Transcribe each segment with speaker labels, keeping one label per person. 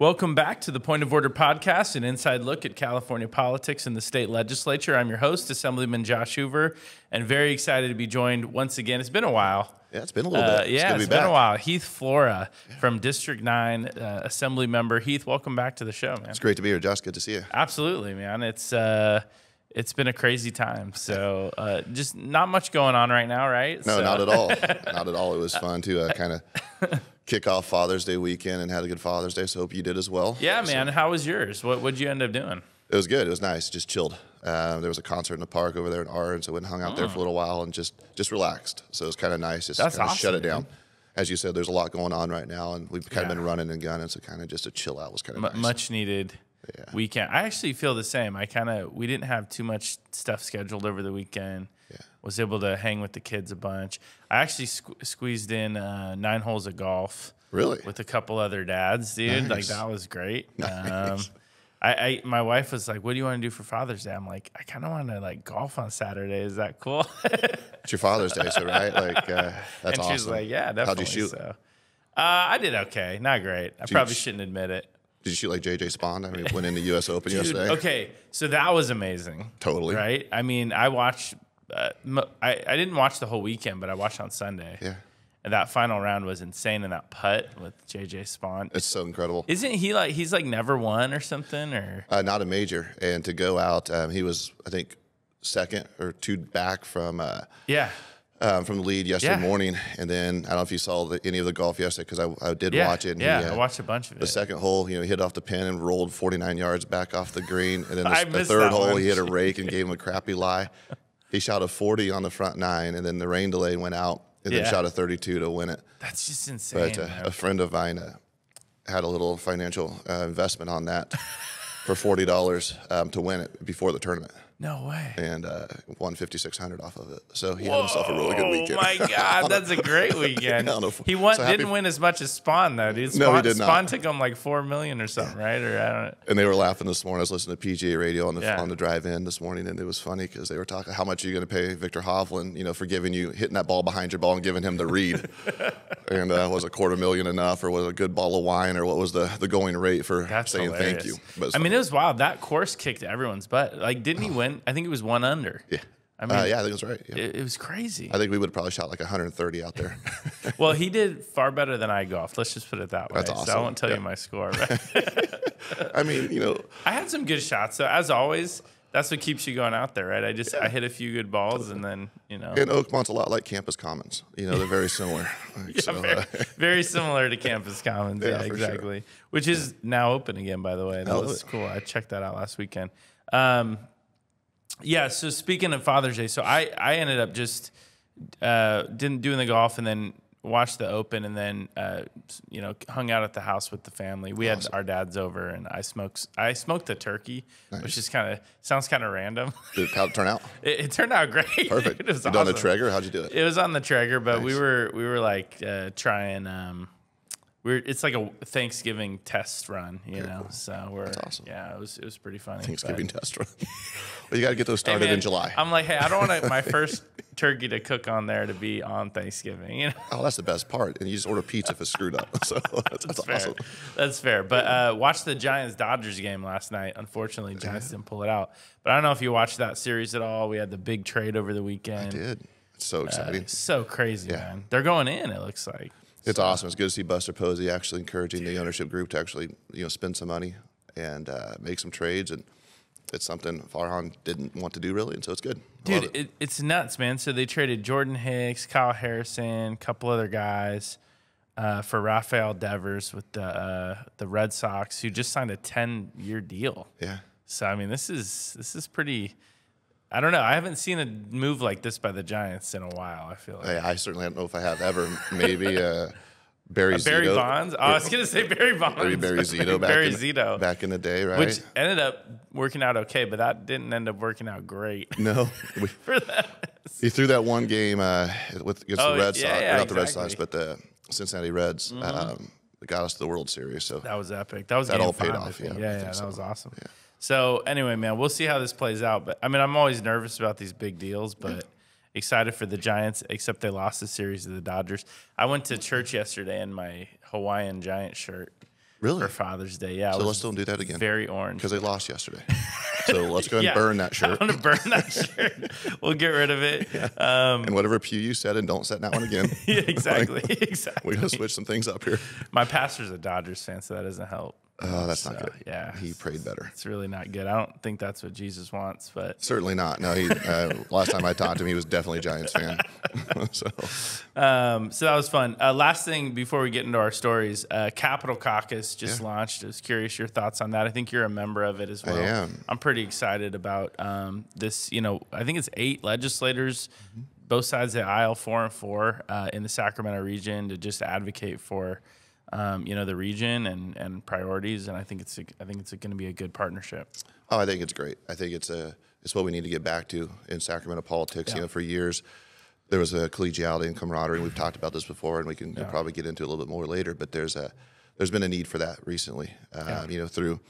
Speaker 1: Welcome back to the Point of Order podcast, an inside look at California politics and the state legislature. I'm your host, Assemblyman Josh Hoover, and very excited to be joined once again. It's been a while.
Speaker 2: Yeah, it's been a little bit.
Speaker 1: It's been a while. Heath Flora from District 9, Assembly member. Heath, welcome back to the show, man.
Speaker 2: It's great to be here, Josh. Good to see you.
Speaker 1: Absolutely, man. It's been a crazy time. So just not much going on right now, right?
Speaker 2: No, not at all. Not at all. It was fun to kind of kick off Father's Day weekend and had a good Father's Day, so hope you did as well.
Speaker 1: Yeah, man. So, how was yours? What'd you end up doing?
Speaker 2: It was good. It was nice. Just chilled. There was a concert in the park over there in Orange, so we went and hung out there for a little while and just relaxed. So it was kind of nice. Just kind of shut it down. As you said, there's a lot going on right now, and we've kind of been running and gunning, so kind of just a chill out was kind of nice.
Speaker 1: Much needed weekend. I actually feel the same. We didn't have too much stuff scheduled over the weekend. Was able to hang with the kids a bunch. I actually squeezed in 9 holes of golf.
Speaker 2: Really?
Speaker 1: With a couple other dads, dude.
Speaker 2: Nice.
Speaker 1: Like, that was great.
Speaker 2: Nice.
Speaker 1: My wife was like, "What do you want to do for Father's Day?" I'm like, "I kind of want to like golf on Saturday. Is that cool?"
Speaker 2: It's your Father's Day, so right? Like, that's
Speaker 1: and
Speaker 2: awesome.
Speaker 1: She's like, "Yeah, definitely."
Speaker 2: How'd you shoot?
Speaker 1: So, I did okay. Not great. I probably shouldn't admit it.
Speaker 2: Did you shoot like J.J. Spawn? I mean, went in the U.S. Open yesterday.
Speaker 1: Okay, so that was amazing.
Speaker 2: Totally.
Speaker 1: Right? I mean, I watched. I didn't watch the whole weekend, but I watched on Sunday.
Speaker 2: Yeah.
Speaker 1: And that final round was insane in that putt with J.J. Spawn.
Speaker 2: It's so incredible.
Speaker 1: Isn't he like, he's like never won or something? Or
Speaker 2: not a major. And to go out, he was, I think, second or 2 back from from the lead yesterday morning. And then I don't know if you saw any of the golf yesterday because I did watch it. And
Speaker 1: I watched a bunch of it.
Speaker 2: The second hole, he hit off the pin and rolled 49 yards back off the green. And then the
Speaker 1: missed
Speaker 2: third
Speaker 1: that
Speaker 2: hole,
Speaker 1: one.
Speaker 2: he hit a rake and gave him a crappy lie. He shot a 40 on the front 9, and then the rain delay went out. And then shot a 32 to win it.
Speaker 1: That's just insane.
Speaker 2: But a friend of mine had a little financial investment on that for $40 to win it before the tournament.
Speaker 1: No way.
Speaker 2: And won $5,600 off of it. So he had himself a really good weekend.
Speaker 1: Oh, my God. That's a great weekend. He didn't win as much as Spawn, though, dude.
Speaker 2: No, he did not.
Speaker 1: Spawn took him like $4 million or something, right? Or I don't know.
Speaker 2: And they were laughing this morning. I was listening to PGA radio on the drive in this morning, and it was funny because they were talking how much are you going to pay Victor Hovland, for hitting that ball behind your ball and giving him the read. And was $250,000 enough, or was it a good bottle of wine, or what was the going rate for saying
Speaker 1: hilarious.
Speaker 2: Thank you? But
Speaker 1: I mean, it was wild. That course kicked everyone's butt. Like, didn't he win? I think it was 1 under.
Speaker 2: Yeah.
Speaker 1: I mean,
Speaker 2: I think that's right. Yeah.
Speaker 1: It was crazy.
Speaker 2: I think we would have probably shot like 130 out there.
Speaker 1: Well, he did far better than I golfed. Let's just put it that way.
Speaker 2: That's awesome.
Speaker 1: So I won't tell you my score. But
Speaker 2: I mean,
Speaker 1: I had some good shots. So as always, that's what keeps you going out there, right? I hit a few good balls, and then
Speaker 2: And Oakmont's a lot like Campus Commons. They're very similar.
Speaker 1: Very similar to Campus Commons. Yeah, exactly.
Speaker 2: Sure.
Speaker 1: Which is now open again, by the way. That was cool. I checked that out last weekend. So speaking of Father's Day, so I ended up just doing the golf and then watched the Open and then hung out at the house with the family. We had our dads over, and I smoked the turkey, which is sounds kind of random.
Speaker 2: How'd it turn out?
Speaker 1: It turned out great.
Speaker 2: Perfect.
Speaker 1: It was
Speaker 2: awesome. On the Traeger? How'd you do it?
Speaker 1: It was on the Traeger, but we were like trying. It's like a Thanksgiving test run, know. Cool. So
Speaker 2: That's awesome.
Speaker 1: Yeah, it was pretty funny.
Speaker 2: Thanksgiving test run. Well, you got to get those started in July.
Speaker 1: I'm like, hey, I don't want my first turkey to cook on there to be on Thanksgiving.
Speaker 2: Oh, that's the best part. And you just order pizza if it's screwed up. So that's awesome.
Speaker 1: That's fair. But watched the Giants-Dodgers game last night. Unfortunately, Giants didn't pull it out. But I don't know if you watched that series at all. We had the big trade over the weekend.
Speaker 2: I did. It's so exciting.
Speaker 1: So crazy, man. They're going in, it looks like.
Speaker 2: It's awesome. It's good to see Buster Posey actually encouraging the ownership group to actually, spend some money and make some trades. And it's something Farhan didn't want to do really, and so it's good.
Speaker 1: Dude, it's nuts, man. So they traded Jordan Hicks, Kyle Harrison, a couple other guys for Rafael Devers with the Red Sox, who just signed a 10-year deal.
Speaker 2: Yeah.
Speaker 1: So I mean, this is pretty. I don't know. I haven't seen a move like this by the Giants in a while, I feel like.
Speaker 2: I certainly don't know if I have ever. Maybe Barry Zito.
Speaker 1: Barry Bonds? Oh, I was going to say Barry Bonds.
Speaker 2: Maybe Barry Zito back in the day, right?
Speaker 1: Which ended up working out okay, but that didn't end up working out great.
Speaker 2: No.
Speaker 1: For that.
Speaker 2: He threw that one game against the Red Sox. Not the Red Sox, but the Cincinnati Reds. That got us to the World Series. So
Speaker 1: that was epic. That was
Speaker 2: all
Speaker 1: paid
Speaker 2: off.
Speaker 1: Yeah, that was awesome.
Speaker 2: Yeah.
Speaker 1: So anyway, man, we'll see how this plays out. But I mean, I'm always nervous about these big deals, but excited for the Giants, except they lost the series to the Dodgers. I went to church yesterday in my Hawaiian Giant shirt.
Speaker 2: Really?
Speaker 1: For Father's Day. Yeah.
Speaker 2: So let's don't do that again.
Speaker 1: Very orange.
Speaker 2: Because they lost yesterday. So let's go ahead and burn that shirt.
Speaker 1: I'm going to burn that shirt. We'll get rid of it.
Speaker 2: And whatever pew you said, and don't set that one again.
Speaker 1: Yeah, exactly. Exactly.
Speaker 2: We got to switch some things up here.
Speaker 1: My pastor's a Dodgers fan, so that doesn't help.
Speaker 2: Oh, that's not good.
Speaker 1: Yeah.
Speaker 2: He prayed better.
Speaker 1: It's really not good. I don't think that's what Jesus wants, but.
Speaker 2: Certainly not. No, he, last time I talked to him, he was definitely a Giants fan.
Speaker 1: So that was fun. Last thing before we get into our stories, Capital Caucus just launched. I was curious your thoughts on that. I think you're a member of it as well.
Speaker 2: I am.
Speaker 1: I'm pretty excited about this. You know, I think it's 8 legislators, both sides of the aisle, 4 and 4, in the Sacramento region to just advocate for the region and priorities, and I think it's going to be a good partnership.
Speaker 2: Oh, I think it's great. I think it's what we need to get back to in Sacramento politics. You know, for years there was a collegiality and camaraderie. We've talked about this before, and we can probably get into it a little bit more later. But there's been a need for that recently. You know, through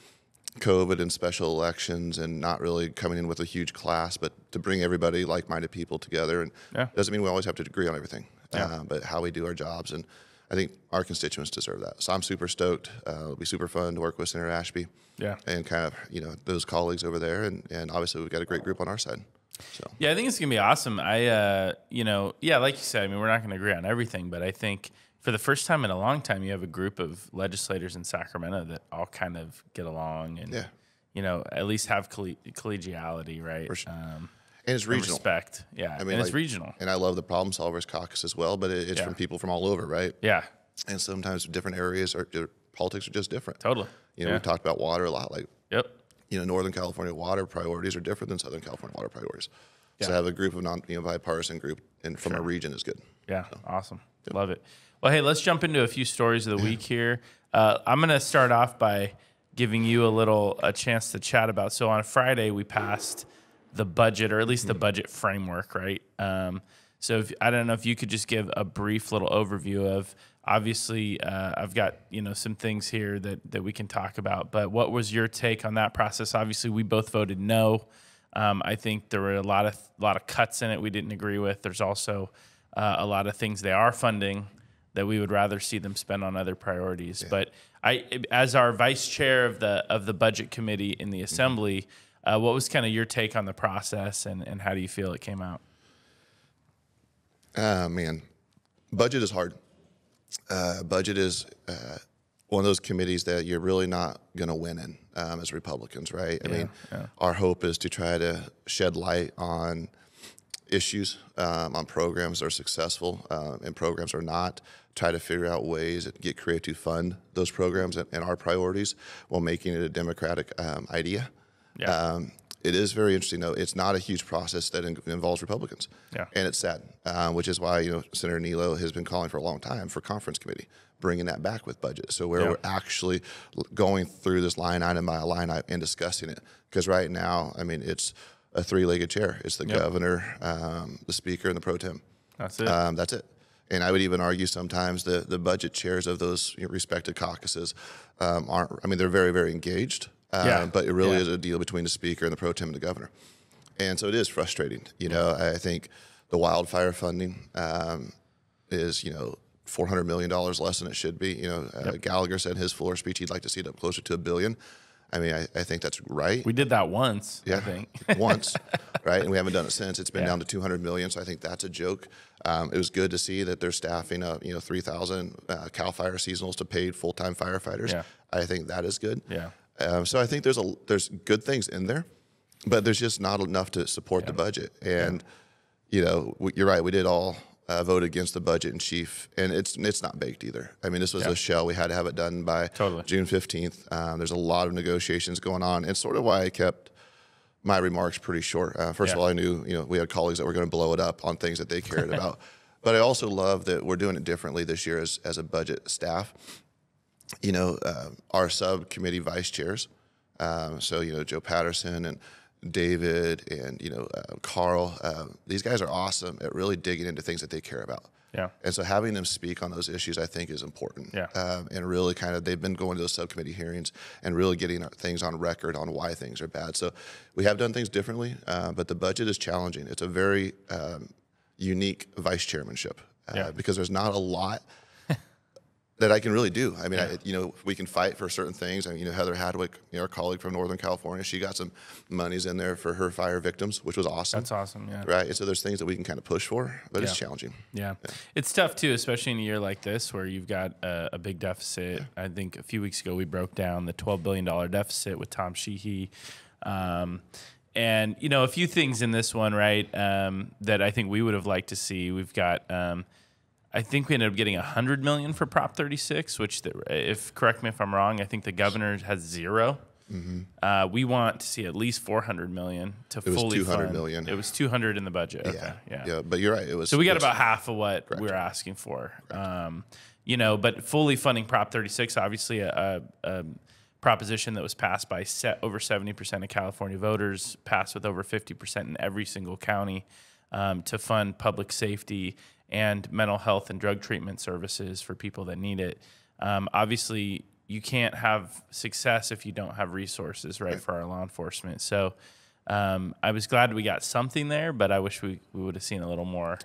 Speaker 2: COVID and special elections, and not really coming in with a huge class, but to bring everybody, like-minded people together. And doesn't mean we always have to agree on everything, but how we do our jobs. And I think our constituents deserve that. So I'm super stoked. It'll be super fun to work with Senator Ashby. And kind of, you know, those colleagues over there. And obviously we've got a great group on our side. So. Yeah,
Speaker 1: I think it's going to be awesome. Like you said, I mean, we're not going to agree on everything, but I think for the first time in a long time, you have a group of legislators in Sacramento that all kind of get along and, you know, at least have collegiality, right?
Speaker 2: Sure. And it's regional.
Speaker 1: Respect. Yeah. I mean, and it's regional.
Speaker 2: And I love the Problem Solvers Caucus as well, but it's from people from all over, right?
Speaker 1: Yeah.
Speaker 2: And sometimes different areas politics are just different.
Speaker 1: Totally.
Speaker 2: You know, we talked about water a lot. Like,
Speaker 1: you
Speaker 2: know, Northern California water priorities are different than Southern California water priorities. So have a group of bipartisan group and from a region is good.
Speaker 1: Yeah. So. Awesome. Love it. Well, hey, let's jump into a few stories of the week here. I'm going to start off by giving you a chance to chat about. So on Friday, we passed the budget, or at least the budget framework, right? So I don't know if you could just give a brief little overview of, obviously, I've got, you know, some things here that we can talk about, but what was your take on that process? Obviously, we both voted no. I think there were a lot of cuts in it we didn't agree with. There's also a lot of things they are funding that we would rather see them spend on other priorities. But as our vice chair of the budget committee in the Assembly, what was kind of your take on the process, and how do you feel it came out?
Speaker 2: Man, budget is hard. Budget is one of those committees that you're really not going to win in as Republicans, right? I mean, our hope is to try to shed light on issues, on programs that are successful and programs are not, try to figure out ways that get creative to fund those programs and our priorities while making it a democratic idea. It is very interesting, though. It's not a huge process that involves Republicans, and it's sad, which is why, you know, Senator Nilo has been calling for a long time for conference committee, bringing that back with budget. So where we're actually going through this line item by line item and discussing it. Because right now, I mean, it's a 3-legged chair. It's the governor, the speaker, and the pro tem.
Speaker 1: That's it.
Speaker 2: That's it. And I would even argue sometimes the budget chairs of those respected caucuses aren't. I mean, they're very, very engaged. But it really is a deal between the speaker and the pro tem and the governor. And so it is frustrating. You know, I think the wildfire funding is, you know, $400 million less than it should be. You know, Gallagher said in his floor speech he'd like to see it up closer to $1 billion. I mean, I think that's right.
Speaker 1: We did that once, I think.
Speaker 2: Once, right? And we haven't done it since. It's been down to $200 million, so I think that's a joke. It was good to see that they're staffing up, you know, 3,000 CAL FIRE seasonals to paid full-time firefighters. I think that is good. So I think there's good things in there, but there's just not enough to support the budget. And you know, you're right. We did all vote against the budget in chief, and it's not baked either. I mean, this was a shell. We had to have it done by June 15th. There's a lot of negotiations going on, and sort of why I kept my remarks pretty short. First of all, I knew, you know, we had colleagues that were going to blow it up on things that they cared about, but I also love that we're doing it differently this year as a budget staff. You know, our subcommittee vice chairs, so, you know, Joe Patterson and David and, you know, Carl, these guys are awesome at really digging into things that they care about. And so having them speak on those issues, I think, is important. And really kind of, they've been going to those subcommittee hearings and really getting things on record on why things are bad. So we have done things differently, but the budget is challenging. It's a very unique vice chairmanship because there's not a lot that I can really do. I mean, we can fight for certain things. I mean, Heather Hadwick, our colleague from Northern California, she got some monies in there for her fire victims, which was awesome.
Speaker 1: That's awesome, yeah.
Speaker 2: Right, and so there's things that we can kind of push for, but it's challenging.
Speaker 1: Yeah. It's tough too, especially in a year like this where you've got a big deficit.
Speaker 2: Yeah.
Speaker 1: I think a few weeks ago we broke down the $12 billion deficit with Tom Sheehy. And, a few things in this one, right, that I think we would have liked to see. We've got... I think we ended up getting $100 million for Prop 36, which, correct me if I'm wrong, I think the governor has zero. Mm-hmm. We want to see at least $400 million to fully fund.
Speaker 2: It was $200 million.
Speaker 1: It was $200 in the budget. Okay.
Speaker 2: Yeah. But you're right. It was.
Speaker 1: So we got about half of what
Speaker 2: correct.
Speaker 1: we were asking for. But fully funding Prop 36, obviously a proposition that was passed by over 70% of California voters, passed with over 50% in every single county, to fund public safety and mental health and drug treatment services for people that need it. Obviously, you can't have success if you don't have resources, right, for our law enforcement. So I was glad we got something there, but I wish we would have seen a little more.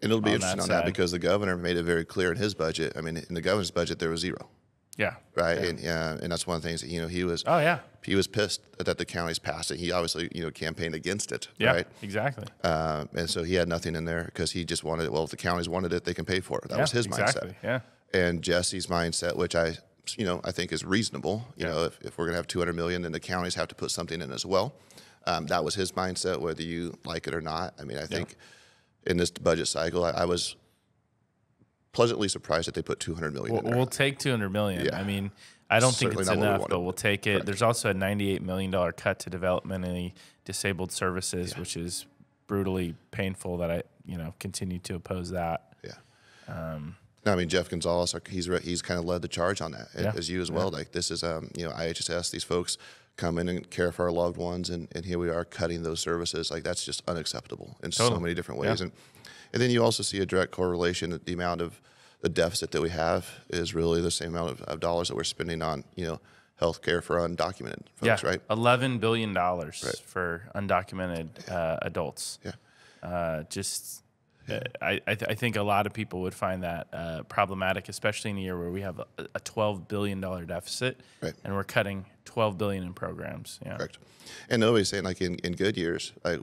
Speaker 2: And it'll be interesting on that because the governor made it very clear in his budget. I mean, in the governor's budget, there was zero. Yeah. Right. Yeah. And that's one of the things that, he was. Oh, yeah. He was pissed that the counties passed it. He obviously, campaigned against it.
Speaker 1: Yeah,
Speaker 2: right.
Speaker 1: Exactly.
Speaker 2: And so he had nothing in there because he just wanted it. Well, if the counties wanted it, they can pay for it. That was his mindset. Yeah. And Jesse's mindset, which I think is reasonable. If we're going to have $200 million, then the counties have to put something in as well. That was his mindset, whether you like it or not. I mean, I think in this budget cycle, I was pleasantly surprised that they put $200 million in there.
Speaker 1: We'll take $200 million. Yeah. I mean, I don't think it's enough, but we'll take it. Correct. There's also a $98 million cut to developmentally disabled services, which is brutally painful that I continue to oppose that.
Speaker 2: Yeah. No, I mean, Jeff Gonzalez, he's kind of led the charge on that, as you as well. Like, this is, IHSS, these folks come in and care for our loved ones, and here we are cutting those services. Like, that's just unacceptable in so many different ways. Yeah. And then you also see a direct correlation that the amount of the deficit that we have is really the same amount of dollars that we're spending on, health care for undocumented folks, right? $11
Speaker 1: billion for undocumented adults.
Speaker 2: Yeah.
Speaker 1: I think a lot of people would find that problematic, especially in a year where we have a $12 billion deficit, and we're cutting $12 billion in programs. Yeah.
Speaker 2: Correct. And nobody's saying, like, in good years, like,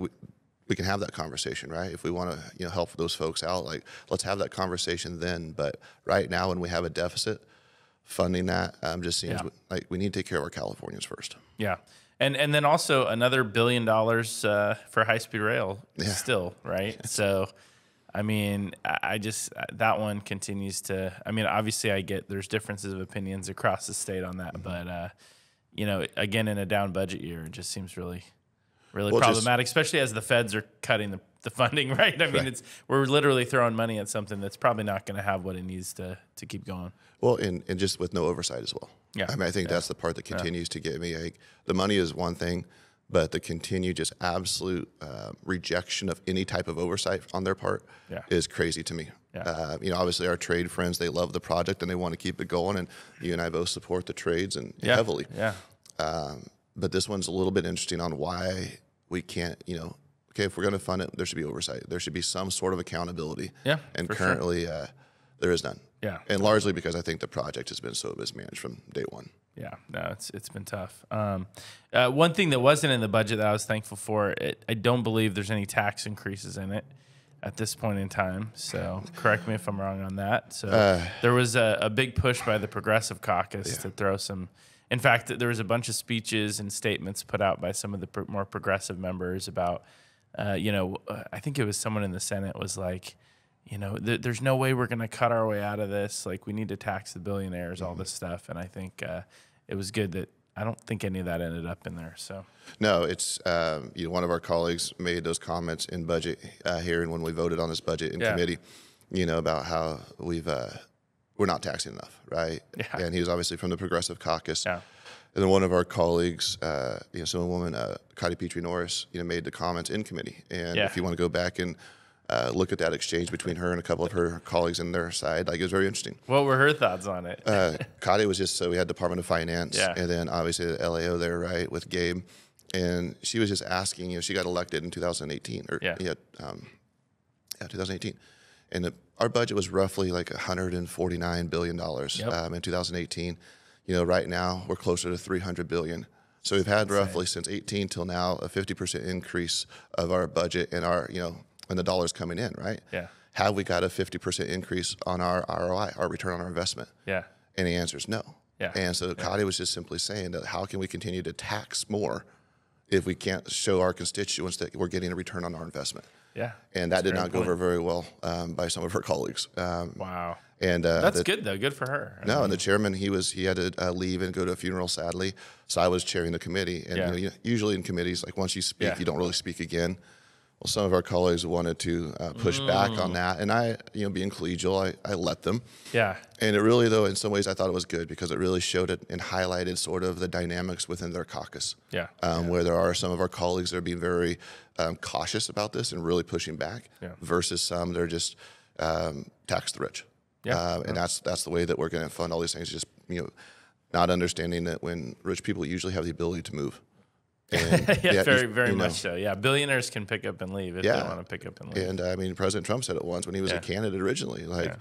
Speaker 2: we can have that conversation, right? If we want to, help those folks out, like, let's have that conversation then. But right now, when we have a deficit, funding that just seems like we need to take care of our Californians first. Yeah.
Speaker 1: And then also another $1 billion for high-speed rail still, right? So, I mean, that one continues to, obviously I get there's differences of opinions across the state on that, but, again, in a down budget year, it just seems really problematic, especially as the feds are cutting the funding, right? I mean, we're literally throwing money at something that's probably not going to have what it needs to keep going.
Speaker 2: Well, and just with no oversight as well. Yeah. I think that's the part that continues to get me. Like, the money is one thing, but the continued just absolute rejection of any type of oversight on their part is crazy to me. Yeah. Obviously our trade friends, they love the project and they want to keep it going, and you and I both support the trades and heavily. Yeah. But this one's a little bit interesting on why we can't, okay, if we're going to fund it, there should be oversight. There should be some sort of accountability. Yeah. And currently there is none. Yeah. And largely because I think the project has been so mismanaged from day one.
Speaker 1: Yeah, no, it's been tough. One thing that wasn't in the budget that I was thankful for, I don't believe there's any tax increases in it at this point in time. So correct me if I'm wrong on that. So there was a big push by the Progressive Caucus to throw some. In fact, there was a bunch of speeches and statements put out by some of the more progressive members about, I think it was someone in the Senate was like, there's no way we're going to cut our way out of this. Like, we need to tax the billionaires, all this stuff. And I think it was good that I don't think any of that ended up in there. So
Speaker 2: no, it's one of our colleagues made those comments in budget hearing when we voted on this budget in committee, about how we're not taxing enough, right? Yeah. And he was obviously from the Progressive Caucus. Yeah. And then one of our colleagues, some woman, Cotty Petrie Norris, made the comments in committee. And if you want to go back and look at that exchange between her and a couple of her colleagues on their side, like, it was very interesting.
Speaker 1: What were her thoughts on it?
Speaker 2: Cotty was just, so we had Department of Finance, and then obviously the LAO there, right, with Gabe. And she was just asking, she got elected in 2018, or 2018. And our budget was roughly like $149 billion in 2018. Right now we're closer to $300 billion. So we've had roughly since 18 till now a 50% increase of our budget and and the dollars coming in, right?
Speaker 1: Yeah.
Speaker 2: Have we got a 50% increase on our ROI, our return on our investment?
Speaker 1: Yeah.
Speaker 2: And the answer is no.
Speaker 1: Yeah.
Speaker 2: And so Cotty was just simply saying that how can we continue to tax more if we can't show our constituents that we're getting a return on our investment?
Speaker 1: Yeah.
Speaker 2: And that did not go over very well by some of her colleagues.
Speaker 1: Wow.
Speaker 2: And
Speaker 1: that's good though. Good for her.
Speaker 2: And the chairman, he had to leave and go to a funeral, sadly. So I was chairing the committee. And usually in committees, like once you speak, you don't really speak again. Well, some of our colleagues wanted to push back on that, and I, being collegial, I let them.
Speaker 1: Yeah.
Speaker 2: And it really, though, in some ways, I thought it was good because it really showed it and highlighted sort of the dynamics within their caucus.
Speaker 1: Yeah.
Speaker 2: Where there are some of our colleagues that are being very cautious about this and really pushing back, versus some that are just tax the rich. Yeah. And that's the way that we're going to fund all these things. Just not understanding that when rich people usually have the ability to move. And,
Speaker 1: very much so. Yeah, billionaires can pick up and leave if they want to pick up and leave.
Speaker 2: And I mean, President Trump said it once when he was a candidate originally. Like,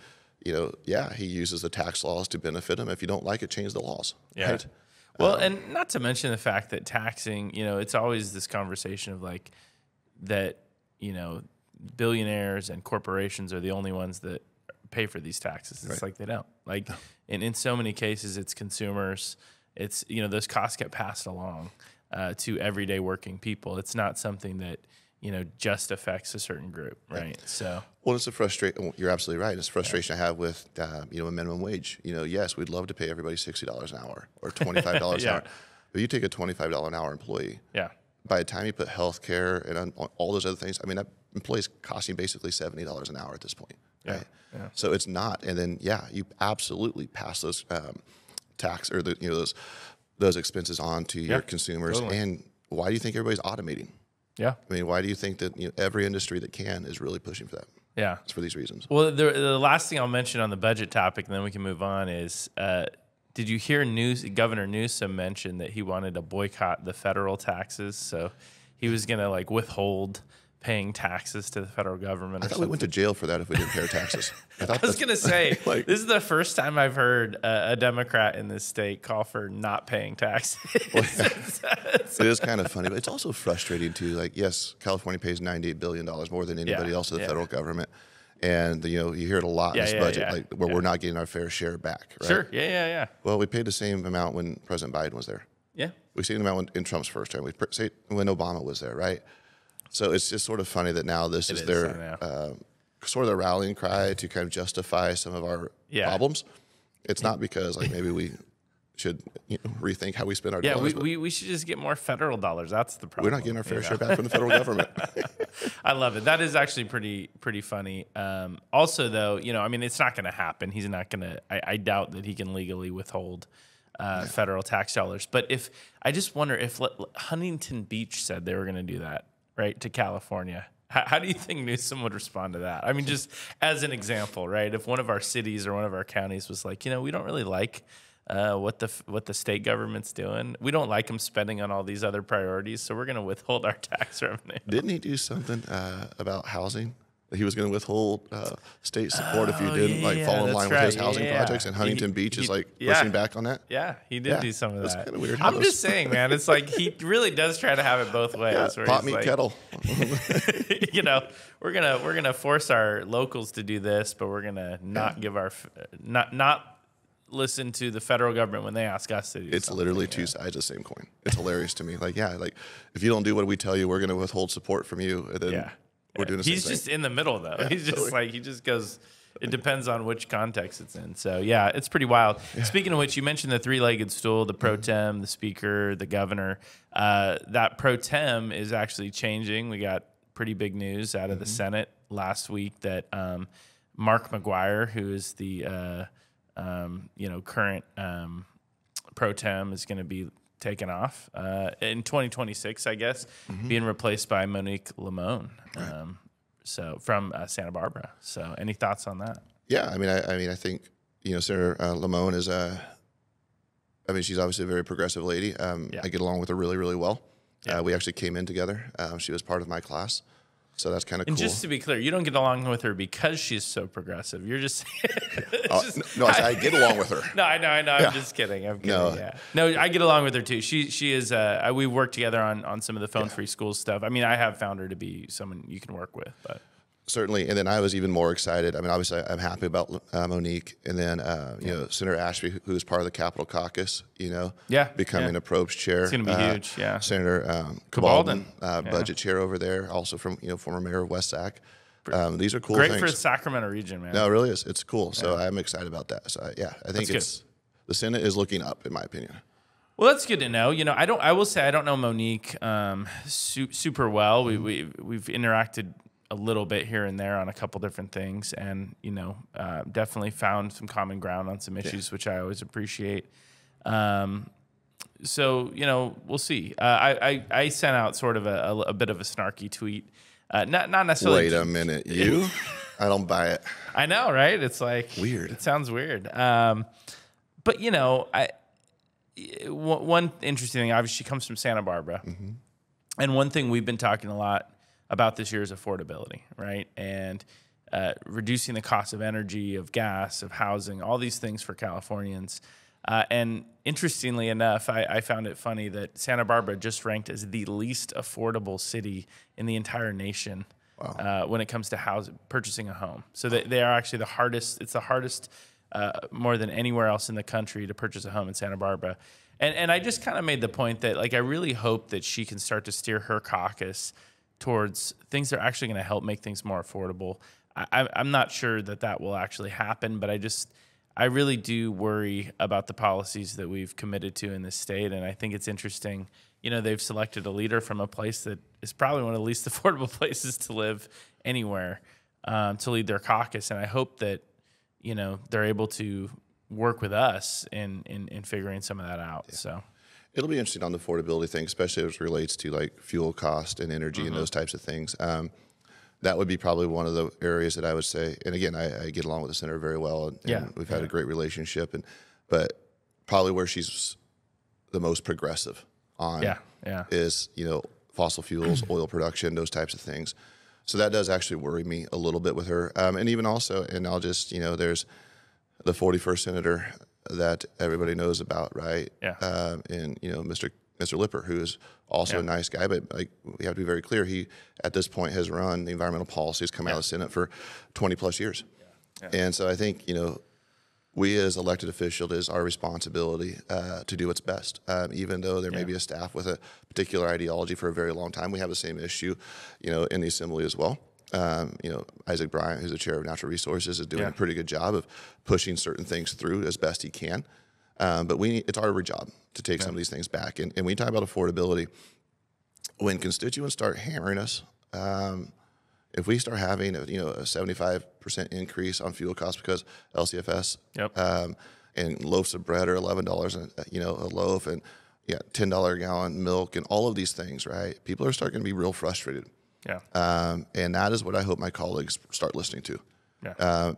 Speaker 2: he uses the tax laws to benefit him. If you don't like it, change the laws.
Speaker 1: Yeah.
Speaker 2: Right?
Speaker 1: Well, and not to mention the fact that taxing, it's always this conversation of like that, billionaires and corporations are the only ones that pay for these taxes. It's like they don't. Like, in so many cases, it's consumers. It's those costs get passed along to everyday working people. It's not something that just affects a certain group, right? So,
Speaker 2: well, it's a frustration. You're absolutely right. It's a frustration I have with a minimum wage. Yes, we'd love to pay everybody $60 an hour or $25 an hour. But you take a $25 an hour employee. Yeah. By the time you put health care and all those other things, I mean, that employee's costing basically $70 an hour at this point. Right? Yeah. So it's not. And then, you absolutely pass those tax or those expenses on to your consumers. Totally. And why do you think everybody's automating? Yeah. I mean, why do you think that every industry that can is really pushing for that? Yeah. It's for these reasons.
Speaker 1: Well, the last thing I'll mention on the budget topic, and then we can move on, is did you hear Governor Newsom mention that he wanted to boycott the federal taxes? So he was going to withhold paying taxes to the federal government.
Speaker 2: I thought we went to jail for that if we didn't pay our taxes.
Speaker 1: I was going to say, this is the first time I've heard a Democrat in this state call for not paying taxes.
Speaker 2: Well, it is kind of funny, but it's also frustrating too. Yes, California pays $98 billion more than anybody else in the federal government. And you hear it a lot in this budget, where we're not getting our fair share back. Right?
Speaker 1: Sure. Yeah.
Speaker 2: Well, we paid the same amount when President Biden was there. Yeah. We paid the amount in Trump's first term. We paid when Obama was there, right? So it's just sort of funny that now this is their sort of the rallying cry to kind of justify some of our problems. It's not because maybe we should rethink how we spend our dollars.
Speaker 1: Yeah, we should just get more federal dollars. That's the problem.
Speaker 2: We're not getting our fair share back from the federal government.
Speaker 1: I love it. That is actually pretty funny. Also, though, I mean, it's not going to happen. He's not going to. I doubt that he can legally withhold federal tax dollars. But I just wonder if Huntington Beach said they were going to do that. Right, to California. How do you think Newsom would respond to that? I mean, just as an example, right? If one of our cities or one of our counties was like, we don't really like what the state government's doing. We don't like them spending on all these other priorities, so we're going to withhold our tax revenue.
Speaker 2: Didn't he do something about housing? He was going to withhold state support if you didn't fall in line with his housing projects, and Huntington Beach is pushing back on that.
Speaker 1: He did do some of that.
Speaker 2: Kind of weird.
Speaker 1: I'm just saying, man, it's he really does try to have it both ways.
Speaker 2: Where pot, meat, kettle.
Speaker 1: We're gonna force our locals to do this, but we're gonna not give our not listen to the federal government when they ask us to do
Speaker 2: It's literally two sides of the same coin. It's hilarious to me. If you don't do what we tell you, we're going to withhold support from you. And then we're doing the same
Speaker 1: He's
Speaker 2: thing.
Speaker 1: just in the middle, though. Yeah, he's just he just goes, it depends on which context it's in. So, it's pretty wild. Yeah. Speaking of which, you mentioned the three-legged stool, the pro tem, the speaker, the governor. That pro tem is actually changing. We got pretty big news out of the Senate last week that Mark McGuire, who is the current pro tem, is going to be taken off in 2026, I guess, being replaced by Monique Limon, so from Santa Barbara. So, any thoughts on that?
Speaker 2: Yeah, I mean, I think Senator Limon is she's obviously a very progressive lady. I get along with her really, really well. Yeah. We actually came in together. She was part of my class. So that's kind of cool.
Speaker 1: And just to be clear, you don't get along with her because she's so progressive. You're just,
Speaker 2: no, I get along with her.
Speaker 1: No, I know. I'm just kidding. I'm kidding. No, I get along with her too. She is. We work together on some of the phone-free school stuff. I mean, I have found her to be someone you can work with, but.
Speaker 2: Certainly, and then I was even more excited. I mean, obviously, I'm happy about Monique, and then you know, Senator Ashby, who is part of the Capital Caucus, you know, becoming a probes chair.
Speaker 1: It's going to be huge. Yeah,
Speaker 2: Senator Cabaldon, budget chair over there, also from former mayor of West Sac. These are cool.
Speaker 1: Great
Speaker 2: things.
Speaker 1: for the Sacramento region, man.
Speaker 2: No, it really is. It's cool. So I'm excited about that. So I think the Senate is looking up, in my opinion.
Speaker 1: Well, that's good to know. You know, I will say I don't know Monique super well. We've interacted a little bit here and there on a couple different things, and definitely found some common ground on some issues, which I always appreciate. So we'll see. I sent out sort of a bit of a snarky tweet, not necessarily.
Speaker 2: Wait a minute, you? I don't buy it.
Speaker 1: I know, right? It's like
Speaker 2: weird.
Speaker 1: It sounds weird. But one interesting thing, obviously, she comes from Santa Barbara, and one thing we've been talking a lot about this year is affordability, right? And reducing the cost of energy, of gas, of housing, all these things for Californians. And interestingly enough, I found it funny that Santa Barbara just ranked as the least affordable city in the entire nation when it comes to purchasing a home. So they are actually the hardest. It's the hardest more than anywhere else in the country to purchase a home in Santa Barbara. And I just kind of made the point that, like, I really hope that she can start to steer her caucus towards things that are actually going to help make things more affordable. I'm not sure that will actually happen, but I really do worry about the policies that we've committed to in this state. And I think it's interesting, they've selected a leader from a place that is probably one of the least affordable places to live anywhere to lead their caucus. And I hope that, they're able to work with us in figuring some of that out. Yeah. So.
Speaker 2: It'll be interesting on the affordability thing, especially as it relates to like fuel cost and energy and those types of things. That would be probably one of the areas that I would say. And again, I get along with the senator very well, and we've had a great relationship. But probably where she's the most progressive on is fossil fuels, oil production, those types of things. So that does actually worry me a little bit with her. And even also, and I'll just there's the 41st senator that everybody knows about, right? Yeah. And Mr. Lipper, who is also a nice guy, but like we have to be very clear, he at this point has run the environmental policies come out of the Senate for 20 plus years. Yeah. And so I think we as elected officials, it is our responsibility to do what's best. Even though there may be a staff with a particular ideology for a very long time, we have the same issue, in the assembly as well. Isaac Bryant, who's the chair of natural resources, is doing a pretty good job of pushing certain things through as best he can. But it's our job to take some of these things back. And when you talk about affordability, when constituents start hammering us, if we start having a 75% increase on fuel costs because LCFS and loaves of bread are $11 a loaf, and $10 a gallon milk, and all of these things, right? People are starting to be real frustrated. Yeah. And that is what I hope my colleagues start listening to. Yeah.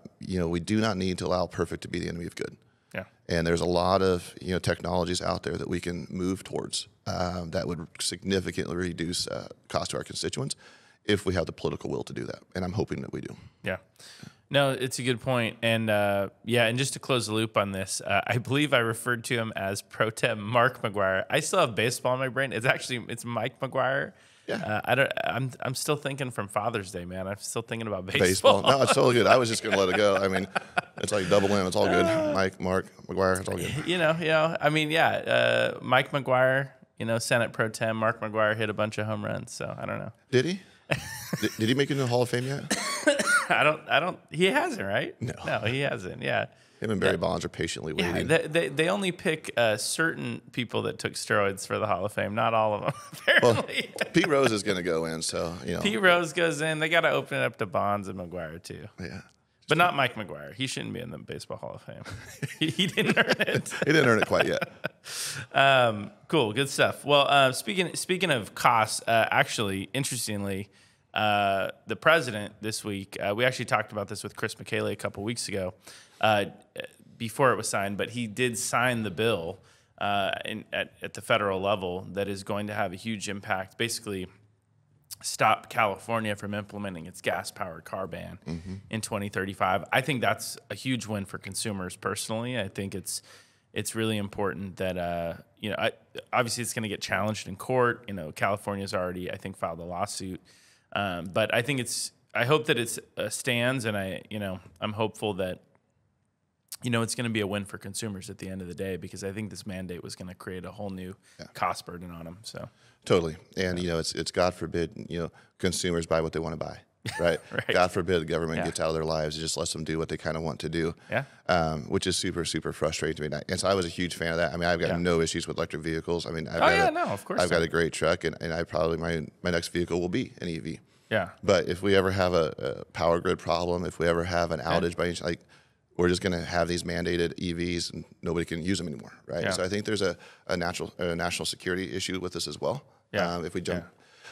Speaker 2: We do not need to allow perfect to be the enemy of good. Yeah. And there's a lot of technologies out there that we can move towards that would significantly reduce cost to our constituents if we have the political will to do that. And I'm hoping that we do. Yeah.
Speaker 1: No, it's a good point. And and just to close the loop on this, I believe I referred to him as Pro Tem Mark McGuire. I still have baseball in my brain. It's Mike McGuire. Yeah, I'm still thinking from Father's Day, man. I'm still thinking about baseball.
Speaker 2: No, it's totally good. I was just gonna let it go. I mean, it's like double M. It's all good. Mike, Mark, McGuire. It's all good.
Speaker 1: I mean, Mike McGuire. Senate Pro Tem Mark McGuire hit a bunch of home runs. So I don't know.
Speaker 2: Did he? Did he make it in the Hall of Fame yet?
Speaker 1: I don't. He hasn't, right? No, he hasn't. Yeah.
Speaker 2: Him and Barry Bonds are patiently waiting.
Speaker 1: Yeah, they only pick certain people that took steroids for the Hall of Fame, not all of them, apparently.
Speaker 2: Well, Pete Rose is going to go in, so,
Speaker 1: Pete Rose goes in. They got to open it up to Bonds and McGuire, too. Yeah. But not Mike McGuire. He shouldn't be in the Baseball Hall of Fame. He didn't earn it.
Speaker 2: He didn't earn it quite yet.
Speaker 1: Cool, good stuff. Well, speaking of costs, actually, interestingly, the president this week, we actually talked about this with Chris McKaylee a couple weeks ago, before it was signed, but he did sign the bill at the federal level that is going to have a huge impact, basically stop California from implementing its gas-powered car ban in 2035. I think that's a huge win for consumers personally. I think it's really important that, obviously it's going to get challenged in court. California's already, I think, filed a lawsuit. But I hope that it stands, and I'm hopeful that, it's going to be a win for consumers at the end of the day, because I think this mandate was going to create a whole new cost burden on them. So
Speaker 2: totally. And, it's God forbid, consumers buy what they want to buy. Right?
Speaker 1: Right.
Speaker 2: God forbid the government gets out of their lives and just lets them do what they kind of want to do, which is super, super frustrating to me. And so I was a huge fan of that. I mean, I've got no issues with electric vehicles. I mean,
Speaker 1: of course.
Speaker 2: I've got a great truck, and I probably, my next vehicle will be an EV.
Speaker 1: Yeah.
Speaker 2: But if we ever have a power grid problem, if we ever have an outage by any, we're just going to have these mandated EVs and nobody can use them anymore, right?
Speaker 1: Yeah.
Speaker 2: So I think there's a national security issue with this as well.
Speaker 1: Yeah.
Speaker 2: If we jump.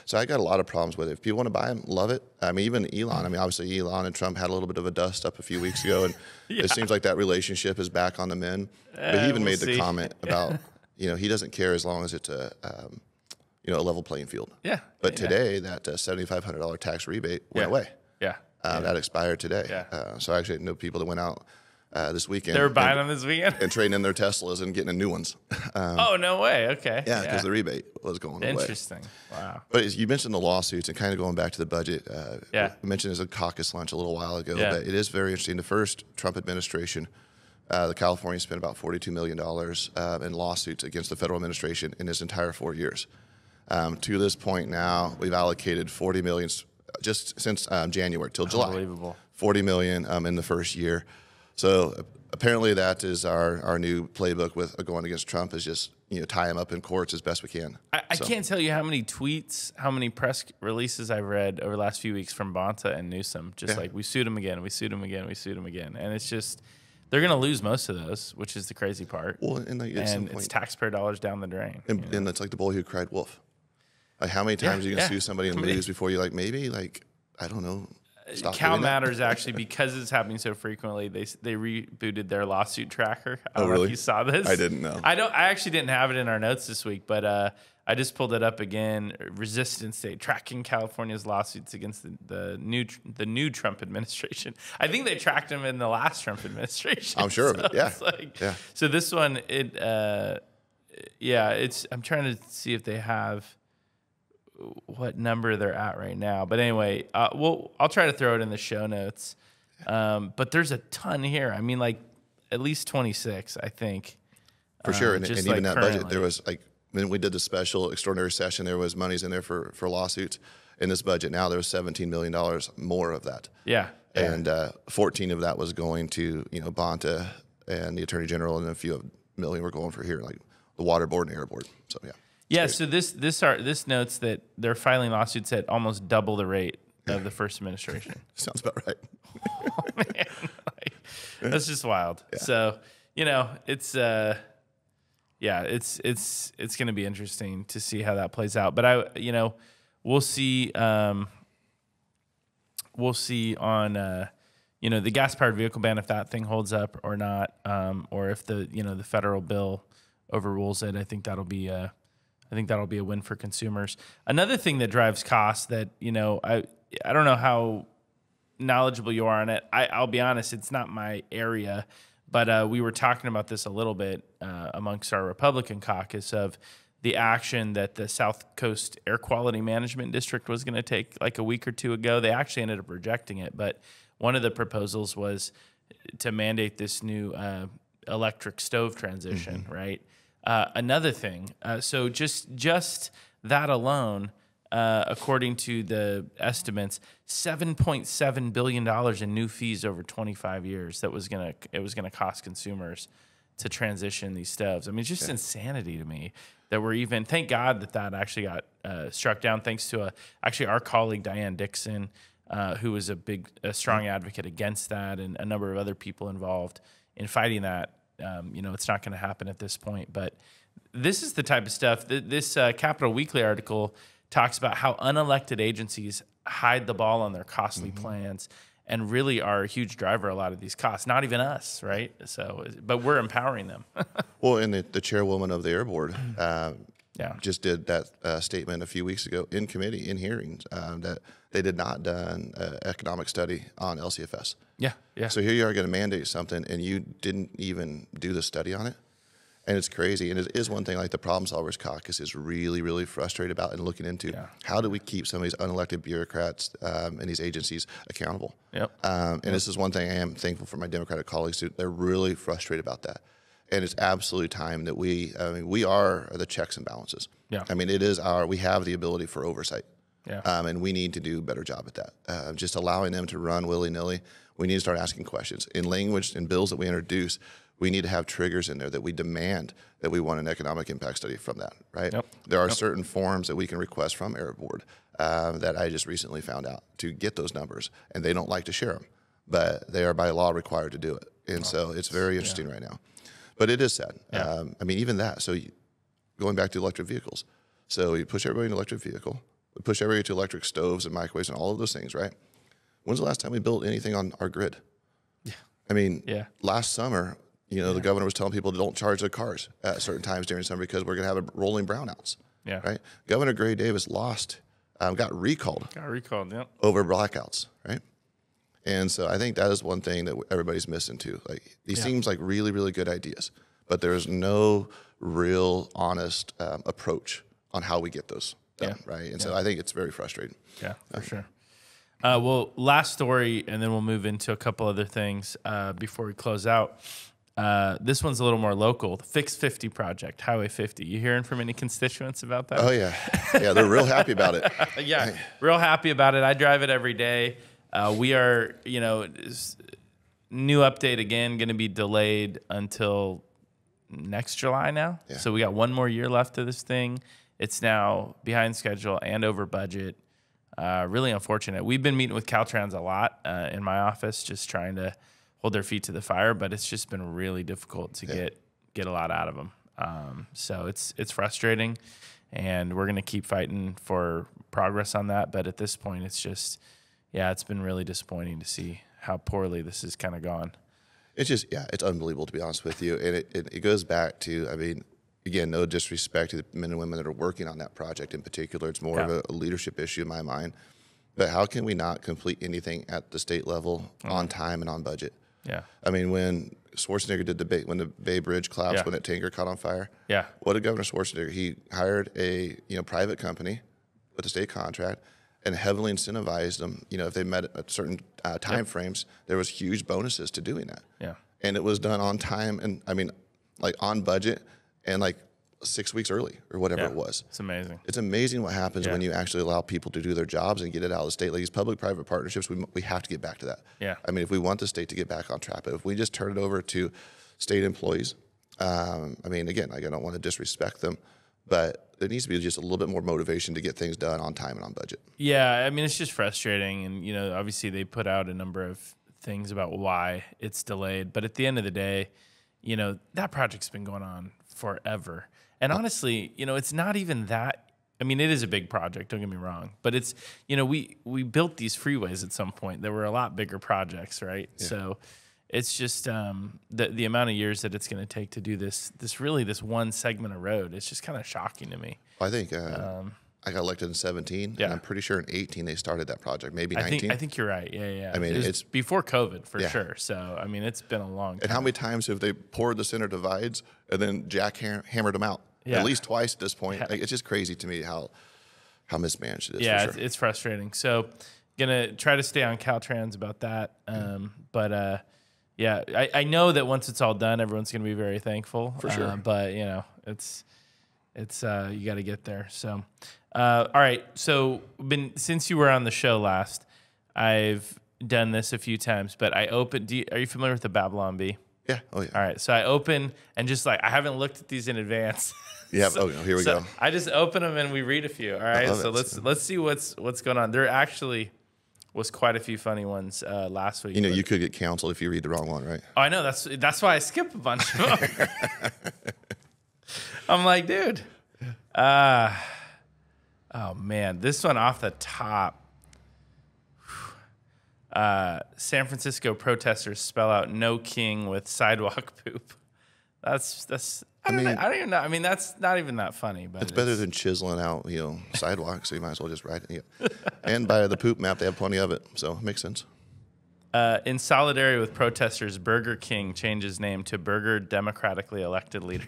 Speaker 2: So I got a lot of problems with it. If people want to buy them, love it. I mean, even Elon. I mean, obviously Elon and Trump had a little bit of a dust up a few weeks ago, and it seems like that relationship is back on the mend. But he even made the comment about, he doesn't care as long as it's a level playing field.
Speaker 1: Yeah.
Speaker 2: But today, that $7,500 tax rebate went away.
Speaker 1: Yeah.
Speaker 2: That expired today.
Speaker 1: Yeah.
Speaker 2: So I actually know people that went out this weekend.
Speaker 1: They were buying them this weekend?
Speaker 2: And trading in their Teslas and getting new ones.
Speaker 1: Oh, no way. Okay.
Speaker 2: Yeah, because the rebate was going away.
Speaker 1: Interesting. Wow.
Speaker 2: But you mentioned the lawsuits, and kind of going back to the budget.
Speaker 1: I
Speaker 2: mentioned as a caucus lunch a little while ago, but it is very interesting. The first Trump administration, the California spent about $42 million in lawsuits against the federal administration in his entire 4 years. To this point now, we've allocated $40 million just since January till July.
Speaker 1: Unbelievable.
Speaker 2: $40 million in the first year. So apparently that is our new playbook with going against Trump, is just tie him up in courts as best we can.
Speaker 1: I can't tell you how many tweets, how many press releases I've read over the last few weeks from Bonta and Newsom, just like, we sued him again, we sued him again, we sued him again. And it's just, they're going to lose most of those, which is the crazy part.
Speaker 2: Well, and
Speaker 1: it's taxpayer dollars down the drain.
Speaker 2: And it's like the boy who cried wolf. Like, how many times are you going to sue somebody and lose before you maybe I don't know.
Speaker 1: Cal Matters actually, because it's happening so frequently, they rebooted their lawsuit tracker. I don't know if you saw this.
Speaker 2: I didn't know.
Speaker 1: I actually didn't have it in our notes this week, but I just pulled it up again. Resistance Day, tracking California's lawsuits against the new Trump administration. I think they tracked them in the last Trump administration.
Speaker 2: I'm sure of it. Yeah.
Speaker 1: So this one, I'm trying to see if they have what number they're at right now. But anyway, I'll try to throw it in the show notes. But there's a ton here. I mean, at least 26, I think.
Speaker 2: For sure. And even that budget, there was when we did the special extraordinary session, there was monies in there for lawsuits. In this budget now, there was $17 million more of that.
Speaker 1: Yeah.
Speaker 2: And 14 of that was going to, Bonta and the Attorney General, and a few million were going for here, like the Water Board and Air Board. So, yeah.
Speaker 1: Yeah, so this notes that they're filing lawsuits at almost double the rate of the first administration.
Speaker 2: Sounds about right.
Speaker 1: Oh, man, that's just wild. Yeah. So it's it's going to be interesting to see how that plays out. But we'll see. We'll see on the gas powered vehicle ban, if that thing holds up or not, or if the federal bill overrules it. I think that'll be a win for consumers. Another thing that drives costs that, I don't know how knowledgeable you are on it. I'll be honest, it's not my area, but we were talking about this a little bit amongst our Republican caucus of the action that the South Coast Air Quality Management District was going to take like a week or two ago. They actually ended up rejecting it, but one of the proposals was to mandate this new electric stove transition, right? Another thing, so just that alone, according to the estimates, $7.7 billion in new fees over 25 years it was gonna cost consumers to transition these stoves. I mean, it's just insanity to me that we're even. Thank God that actually got struck down, thanks to actually our colleague Diane Dixon, who was a strong advocate against that, and a number of other people involved in fighting that. It's not going to happen at this point, but this is the type of stuff that this Capital Weekly article talks about, how unelected agencies hide the ball on their costly plans and really are a huge driver of a lot of these costs. Not even us, right? So, but we're empowering them.
Speaker 2: Well, and the chairwoman of the Air Board, just did that statement a few weeks ago in committee, in hearings, that they did not done an economic study on LCFS.
Speaker 1: Yeah, yeah.
Speaker 2: So here you are going to mandate something, and you didn't even do the study on it. And it's crazy. And it is one thing like the Problem Solvers Caucus is really, really frustrated about and looking into.
Speaker 1: Yeah.
Speaker 2: How do we keep some of these unelected bureaucrats and these agencies accountable?
Speaker 1: Yep.
Speaker 2: And this is one thing I am thankful for my Democratic colleagues too. They're really frustrated about that. And it's absolutely time that we are the checks and balances.
Speaker 1: Yeah.
Speaker 2: I mean, we have the ability for oversight.
Speaker 1: Yeah.
Speaker 2: And we need to do a better job at that. Just allowing them to run willy-nilly, we need to start asking questions. In language and bills that we introduce, we need to have triggers in there that we demand that we want an economic impact study from that, right?
Speaker 1: Yep.
Speaker 2: There are certain forms that we can request from Air Board that I just recently found out to get those numbers, and they don't like to share them, but they are by law required to do it. And so it's very interesting right now. But it is sad.
Speaker 1: Yeah.
Speaker 2: I mean, even that. So going back to electric vehicles. So you push everybody in an electric vehicle. We push everybody to electric stoves and microwaves and all of those things, right? When's the last time we built anything on our grid?
Speaker 1: Yeah.
Speaker 2: I mean,
Speaker 1: last
Speaker 2: summer, the governor was telling people don't charge their cars at certain times during summer because we're going to have rolling brownouts.
Speaker 1: Yeah.
Speaker 2: Right. Governor Gray Davis got recalled.
Speaker 1: Yeah.
Speaker 2: Over blackouts. Right. And so I think that is one thing that everybody's missing too. Like these seems like really, really good ideas, but there's no real honest approach on how we get those done. Right. And so I think it's very frustrating.
Speaker 1: Yeah, for sure. Well, last story, and then we'll move into a couple other things before we close out. This one's a little more local. The Fix 50 project, Highway 50. You hearing from any constituents about that?
Speaker 2: Oh, yeah. Yeah, they're real happy about it.
Speaker 1: Yeah, real happy about it. I drive it every day. We are, new update again, going to be delayed until next July now. Yeah. So we got one more year left of this thing. It's now behind schedule and over budget. Really unfortunate. We've been meeting with Caltrans a lot in my office, just trying to hold their feet to the fire, but it's just been really difficult to get a lot out of them. So it's frustrating, and we're going to keep fighting for progress on that. But at this point, it's just, it's been really disappointing to see how poorly this has kind of gone.
Speaker 2: It's just, it's unbelievable, to be honest with you. And it goes back to, again, no disrespect to the men and women that are working on that project in particular. It's more of a leadership issue in my mind. But how can we not complete anything at the state level on time and on budget? Yeah. I mean, when Schwarzenegger did when the Bay Bridge collapsed, when that tanker caught on fire, what did Governor Schwarzenegger? He hired a private company with a state contract and heavily incentivized them. If they met at certain time frames, there was huge bonuses to doing that. Yeah. And it was done on time and on budget and 6 weeks early or whatever it was. It's amazing. It's amazing what happens when you actually allow people to do their jobs and get it out of the state. Like these public-private partnerships, we have to get back to that. Yeah. I mean, if we want the state to get back on track, but if we just turn it over to state employees, again, I don't want to disrespect them, but there needs to be just a little bit more motivation to get things done on time and on budget. Yeah, it's just frustrating. And, obviously they put out a number of things about why it's delayed. But at the end of the day, that project's been going on forever. And honestly, it's not even that. It is a big project, don't get me wrong. But it's, we built these freeways at some point. There were a lot bigger projects, right? Yeah. So it's just the amount of years that it's going to take to do this one segment of road. It's just kind of shocking to me. I think I got elected in 17, and I'm pretty sure in 18 they started that project, maybe 19. I think you're right, yeah. It's before COVID, for sure. So, it's been a long time. And how many times have they poured the center divides and then jackhammered them out? Yeah. At least twice at this point. It's just crazy to me how mismanaged it is. Yeah, for sure. It's frustrating. So, gonna try to stay on Caltrans about that. I know that once it's all done, everyone's gonna be very thankful. For sure. But it's you got to get there. So, all right. So, since you were on the show last, I've done this a few times. But I opened. Are you familiar with the Babylon Bee? Yeah. Oh yeah. All right. So I open and just I haven't looked at these in advance. Yeah. So, here we go. I just open them and we read a few. All right. So let's see what's going on. There actually was quite a few funny ones last week. You could get canceled if you read the wrong one, right? Oh, I know. That's why I skip a bunch of them. I'm like, dude. Oh man, this one off the top. San Francisco protesters spell out "No King" with sidewalk poop.
Speaker 1: That's. I don't even know. I mean, that's not even that funny. But
Speaker 2: it's better than chiseling out, sidewalks. So you might as well just ride it. Yeah. And by the poop map, they have plenty of it, so it makes sense.
Speaker 1: In solidarity with protesters, Burger King changes name to Burger Democratically Elected Leader.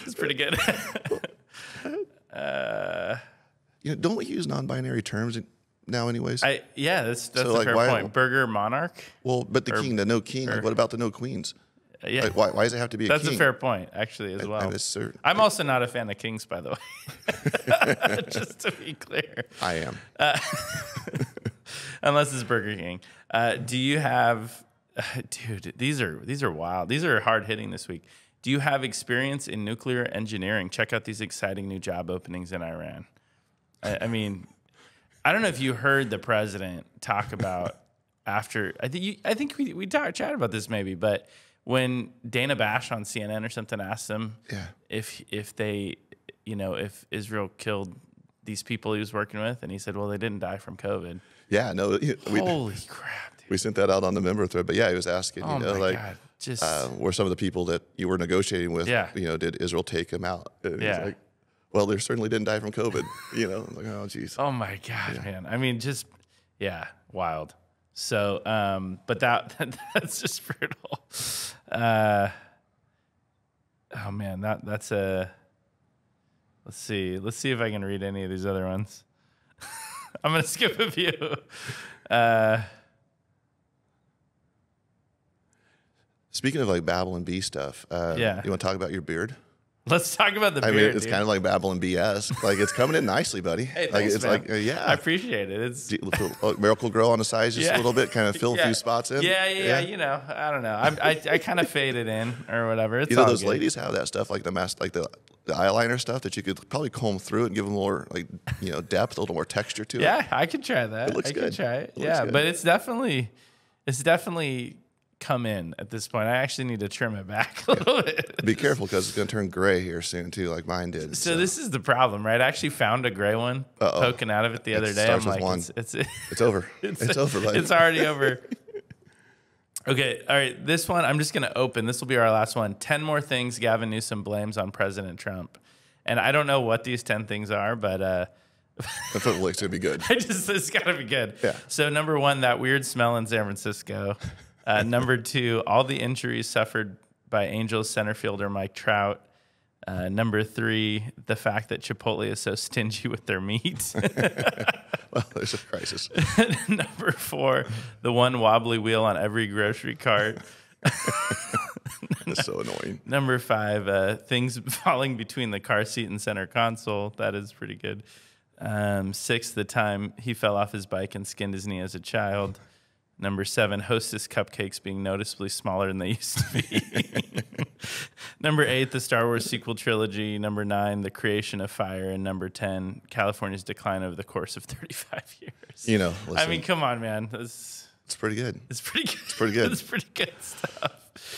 Speaker 1: It's pretty good.
Speaker 2: Don't we use non-binary terms now, anyways?
Speaker 1: That's a fair point. Burger Monarch.
Speaker 2: Well, but the king, the no king. What about the no queens?
Speaker 1: Yeah.
Speaker 2: Like, why does it have to be a king?
Speaker 1: That's a fair point, actually, as well. I'm also not a fan of kings, by the way. Just to be clear.
Speaker 2: I am.
Speaker 1: Unless it's Burger King. Do you have, dude, these are wild. These are hard hitting this week. Do you have experience in nuclear engineering? Check out these exciting new job openings in Iran. I mean, I don't know if you heard the president talk about after, I think we chatted about this maybe, but when Dana Bash on CNN or something asked him if they, if Israel killed these people he was working with, and he said, well, they didn't die from COVID.
Speaker 2: Yeah, no.
Speaker 1: Holy crap, dude.
Speaker 2: We sent that out on the member thread, but yeah, he was asking,
Speaker 1: God.
Speaker 2: were some of the people that you were negotiating with, did Israel take them out? And he's like, well, they certainly didn't die from COVID. I'm like, oh, geez.
Speaker 1: Oh, my God, man. I mean, wild. So, but that's just brutal. Oh, man, that's a... Let's see if I can read any of these other ones. I'm going to skip a few.
Speaker 2: Speaking of like Babylon Bee stuff, you want to talk about your beard?
Speaker 1: Let's talk about the beard.
Speaker 2: I mean, it's kind of like Babylon BS. Like, it's coming in nicely, buddy.
Speaker 1: Hey, thanks, man. I appreciate it. It's
Speaker 2: Miracle Grow on the sides just a little bit, kind of fill a few spots in.
Speaker 1: Yeah. I don't know. I kind of fade it in or whatever. It's
Speaker 2: those ladies have that stuff like the eyeliner stuff that you could probably comb through it and give them more depth, a little more texture to it. Yeah,
Speaker 1: I could try that.
Speaker 2: It looks good.
Speaker 1: Could try it. But it's definitely come in at this point. I actually need to trim it back a little bit.
Speaker 2: Be careful because it's going to turn gray here soon too, like mine did.
Speaker 1: So this is the problem, right? I actually found a gray one poking out of it the other day. I'm like, it's
Speaker 2: over. It's over, buddy.
Speaker 1: It's already over. Okay, all right. This one I'm just going to open. This will be our last one. 10 more things Gavin Newsom blames on President Trump. And I don't know what these 10 things are, but I
Speaker 2: thought it looks to be good.
Speaker 1: It's got to be good.
Speaker 2: Yeah.
Speaker 1: So number 1, that weird smell in San Francisco. Number 2, all the injuries suffered by Angels center fielder Mike Trout. Number 3, the fact that Chipotle is so stingy with their meat.
Speaker 2: Well, there's a crisis.
Speaker 1: Number 4, the one wobbly wheel on every grocery cart.
Speaker 2: That's so annoying.
Speaker 1: Number 5, things falling between the car seat and center console. That is pretty good. 6, the time he fell off his bike and skinned his knee as a child. Number 7, Hostess cupcakes being noticeably smaller than they used to be. Number 8, the Star Wars sequel trilogy. Number 9, the creation of fire. And number 10, California's decline over the course of 35 years.
Speaker 2: Listen,
Speaker 1: I mean, come on, man.
Speaker 2: It's pretty good.
Speaker 1: It's pretty good.
Speaker 2: It's pretty good.
Speaker 1: It's pretty good stuff.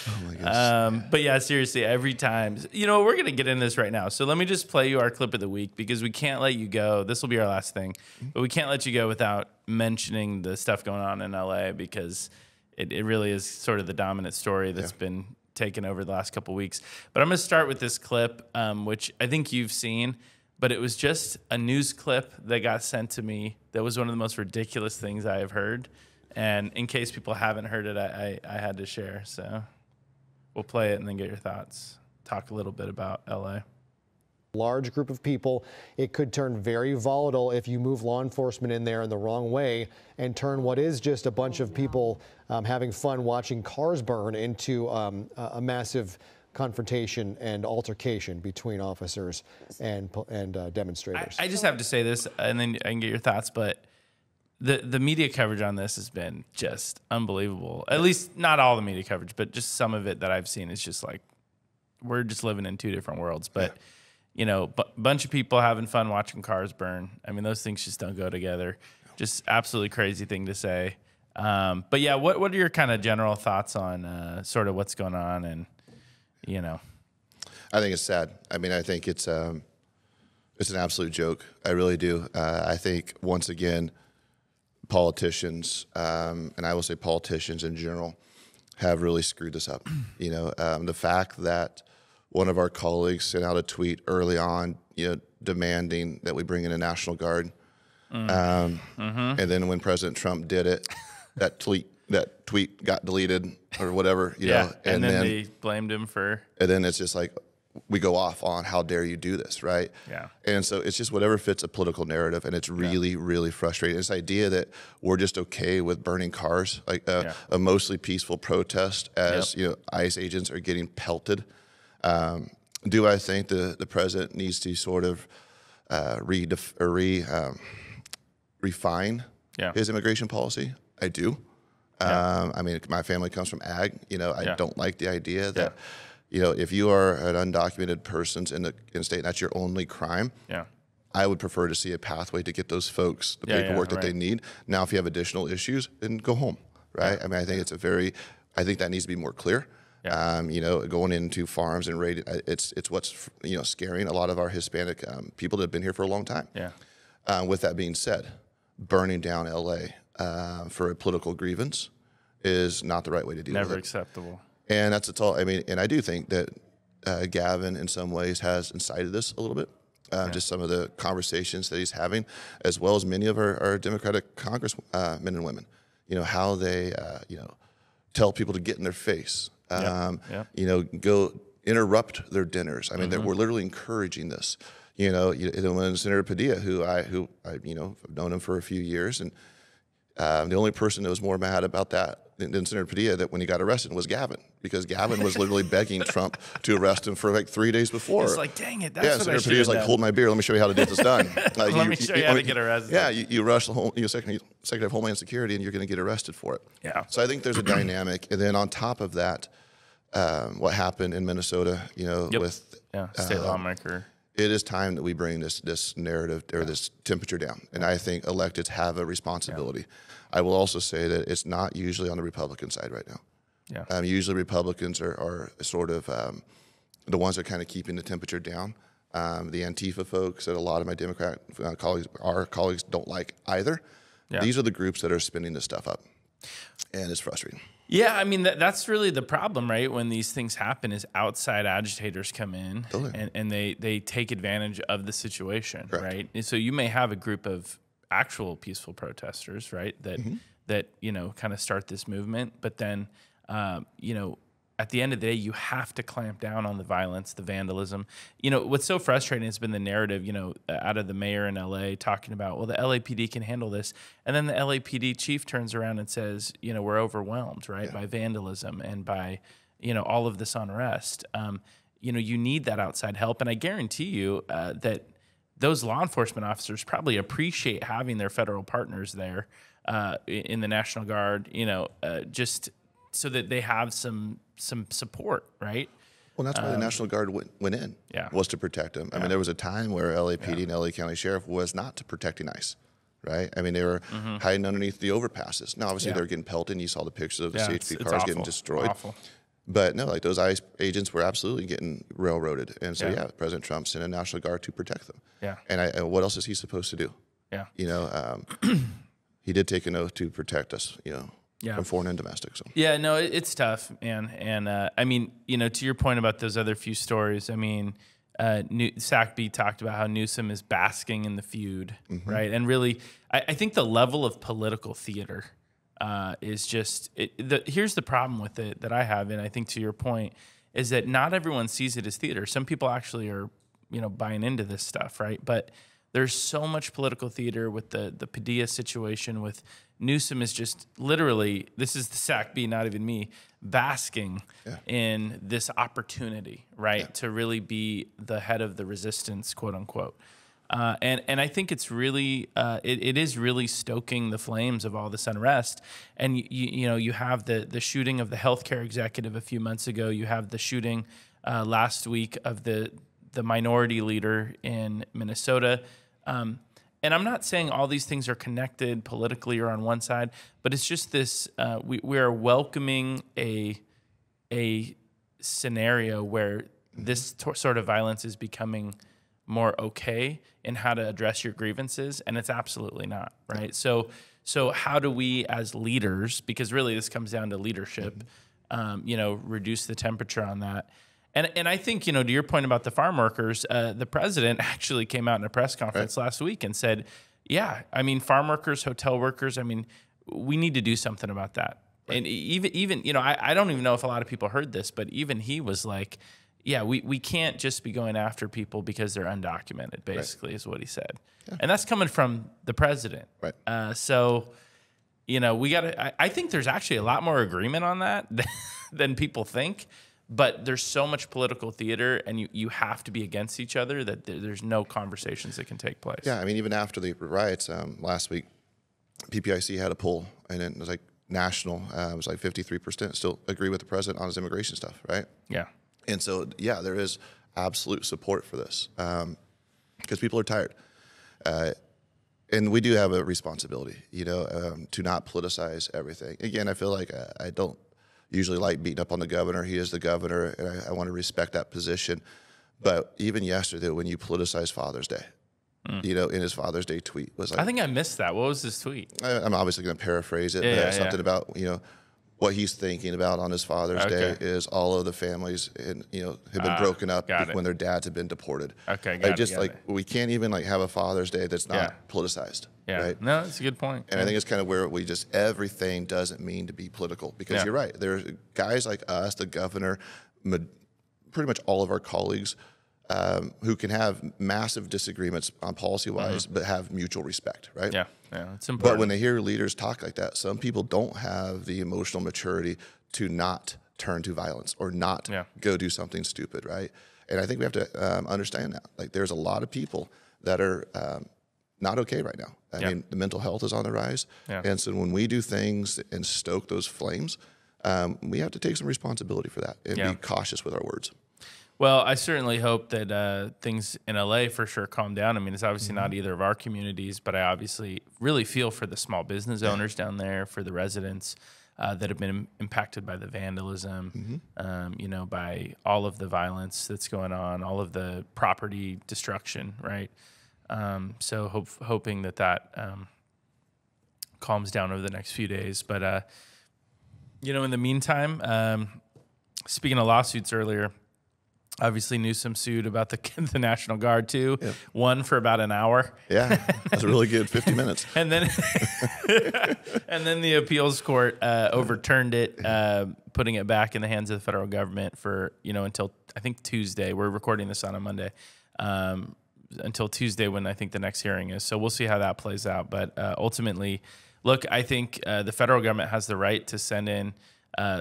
Speaker 2: Oh my goodness.
Speaker 1: But yeah, seriously, every time, we're going to get into this right now. So let me just play you our clip of the week because we can't let you go. This will be our last thing, but we can't let you go without mentioning the stuff going on in LA because it really is sort of the dominant story that's been taken over the last couple of weeks. But I'm going to start with this clip, which I think you've seen, but it was just a news clip that got sent to me. That was one of the most ridiculous things I have heard. And in case people haven't heard it, I had to share. So we'll play it and then get your thoughts. Talk a little bit about LA.
Speaker 3: Large group of people. It could turn very volatile if you move law enforcement in there in the wrong way and turn what is just a bunch of people having fun watching cars burn into a massive confrontation and altercation between officers and demonstrators.
Speaker 1: I just have to say this, and then I can get your thoughts, but the media coverage on this has been just unbelievable. At least not all the media coverage, but just some of it that I've seen is just like, we're just living in two different worlds. But, bunch of people having fun watching cars burn. I mean, those things just don't go together. Just absolutely crazy thing to say. But yeah, what are your kind of general thoughts on sort of what's going on? And,
Speaker 2: I think it's sad. I mean, I think it's an absolute joke. I really do. I think once again, politicians, and I will say politicians in general, have really screwed this up. You know, the fact that one of our colleagues sent out a tweet early on, you know, demanding that we bring in a National Guard. And then when President Trump did it, that tweet got deleted or whatever, you know.
Speaker 1: And then they blamed him for.
Speaker 2: And then it's just like, we go off on how dare you do this, right?
Speaker 1: Yeah.
Speaker 2: And so it's just whatever fits a political narrative, and it's really, really frustrating. This idea that we're just okay with burning cars, like a mostly peaceful protest, as you know, ICE agents are getting pelted. Do I think the president needs to sort of refine his immigration policy? I do. I mean, my family comes from ag. You know, I don't like the idea that. You know, if you are an undocumented person in the state and that's your only crime, I would prefer to see a pathway to get those folks the paperwork that they need. Now, if you have additional issues, then go home, right? I mean, I think I think that needs to be more clear. You know, going into farms and raiding, it's what's, you know, scaring a lot of our Hispanic people that have been here for a long time. With that being said, burning down LA for a political grievance is not the right way to deal with it.
Speaker 1: Never acceptable.
Speaker 2: And that's all. I mean, and I do think that Gavin, in some ways, has incited this a little bit. Just some of the conversations that he's having, as well as many of our Democratic congressmen and women. You know, how they, you know, tell people to get in their face. You know, go interrupt their dinners. I mean, we're literally encouraging this. You know, when Senator Padilla, who I you know, have known him for a few years, and the only person that was more mad about that than Senator Padilla, that when he got arrested, was Gavin, because Gavin was literally begging Trump to arrest him for like 3 days before.
Speaker 1: It's like, dang it, that's what
Speaker 2: Senator
Speaker 1: I should
Speaker 2: Padilla's
Speaker 1: have
Speaker 2: like,
Speaker 1: done.
Speaker 2: hold my beer, let me show you how to get this done.
Speaker 1: Let me show you how to get arrested.
Speaker 2: Yeah, you rush the whole, Secretary of Homeland Security, and you're going to get arrested for it. So I think there's a dynamic, and then on top of that, what happened in Minnesota, you know, with
Speaker 1: state lawmaker.
Speaker 2: It is time that we bring this narrative or this temperature down, and I think electeds have a responsibility. I will also say that it's not usually on the Republican side right now. Usually Republicans are sort of the ones that are kind of keeping the temperature down. The Antifa folks that a lot of my Democrat colleagues don't like either. These are the groups that are spinning this stuff up, and it's frustrating.
Speaker 1: Yeah, I mean, that's really the problem, right? When these things happen is outside agitators come in and they take advantage of the situation, right? And so you may have a group of actual peaceful protesters, right, that you know, kind of start this movement, but then you know, at the end of the day, you have to clamp down on the violence, the vandalism. You know, what's so frustrating has been the narrative, you know, out of the mayor in LA talking about, well, the LAPD can handle this. And then the LAPD chief turns around and says, you know, we're overwhelmed, right, by vandalism and by, you know, all of this unrest. You know, you need that outside help. And I guarantee you that those law enforcement officers probably appreciate having their federal partners there in the National Guard, you know, just so that they have some support, right?
Speaker 2: Well, that's why the National Guard went in, was to protect them. I mean, there was a time where LAPD and LA County Sheriff was not protecting ICE, right? I mean, they were hiding underneath the overpasses. Now, obviously, they were getting pelted, and you saw the pictures of the CHP cars getting destroyed. But no, like those ICE agents were absolutely getting railroaded. And so, President Trump sent a National Guard to protect them. And what else is he supposed to do? You know, he did take an oath to protect us, you know, from foreign and domestic. So.
Speaker 1: Yeah, no, it's tough, man. And I mean, you know, to your point about those other few stories, I mean, SACB talked about how Newsom is basking in the feud, right? And really, I think the level of political theater is just, here's the problem with it that I have, and I think to your point, is that not everyone sees it as theater. Some people actually are, you know, buying into this stuff, right? But there's so much political theater with the Padilla situation, with Newsom is just literally, this is the SACB, not even me, basking in this opportunity, right, to really be the head of the resistance, quote unquote. And I think it's really, it is really stoking the flames of all this unrest. And you know, you have the shooting of the healthcare executive a few months ago. You have the shooting last week of the minority leader in Minnesota. And I'm not saying all these things are connected politically or on one side, but it's just this, we are welcoming a scenario where this sort of violence is becoming more okay in how to address your grievances, and it's absolutely not, right? So how do we as leaders, because really this comes down to leadership, reduce the temperature on that. And I think, to your point about the farm workers, the president actually came out in a press conference last week and said, yeah, I mean, farm workers, hotel workers, I mean, we need to do something about that. Right. And even I don't even know if a lot of people heard this, but even he was like, yeah, we can't just be going after people because they're undocumented, basically, is what he said. Yeah. And that's coming from the president. Right. So, I think there's actually a lot more agreement on that than people think. But there's so much political theater, and you have to be against each other that there's no conversations that can take place.
Speaker 2: Yeah, I mean, even after the riots last week, PPIC had a poll, and it was like national. It was like 53% still agree with the president on his immigration stuff, right?
Speaker 1: Yeah.
Speaker 2: And so, yeah, there is absolute support for this because people are tired. And we do have a responsibility, to not politicize everything. Again, I feel like I don't usually like beating up on the governor. He is the governor, and I want to respect that position. But even yesterday, when you politicized Father's Day, in his Father's Day tweet was like,
Speaker 1: I think I missed that. What was his tweet?
Speaker 2: I'm obviously going to paraphrase it, but something about, what he's thinking about on his Father's Day is all of the families have been broken up when their dads have been deported.
Speaker 1: Okay,
Speaker 2: we can't even have a Father's Day that's not politicized.
Speaker 1: Yeah,
Speaker 2: right?
Speaker 1: No, that's a good point.
Speaker 2: And I think it's kind of where everything doesn't mean to be political because you're right. There's guys like us, the governor, pretty much all of our colleagues who can have massive disagreements on policy-wise, but have mutual respect, right?
Speaker 1: Yeah, it's important.
Speaker 2: But when they hear leaders talk like that, some people don't have the emotional maturity to not turn to violence or not go do something stupid, right? And I think we have to understand that. There's a lot of people that are not okay right now. I mean, the mental health is on the rise. Yeah. And so when we do things and stoke those flames, we have to take some responsibility for that and be cautious with our words.
Speaker 1: Well, I certainly hope that things in LA for sure calm down. I mean, it's obviously not either of our communities, but I obviously really feel for the small business owners down there, for the residents that have been impacted by the vandalism, by all of the violence that's going on, all of the property destruction, right? So hoping that calms down over the next few days. But, in the meantime, speaking of lawsuits earlier, obviously Newsom sued about the National Guard too. Yep. Won for about an hour.
Speaker 2: Yeah, that's really good, 50 minutes.
Speaker 1: And then the appeals court overturned it, putting it back in the hands of the federal government for, until I think Tuesday. We're recording this on a Monday. Until Tuesday when I think the next hearing is. So we'll see how that plays out. But ultimately, look, I think the federal government has the right to send in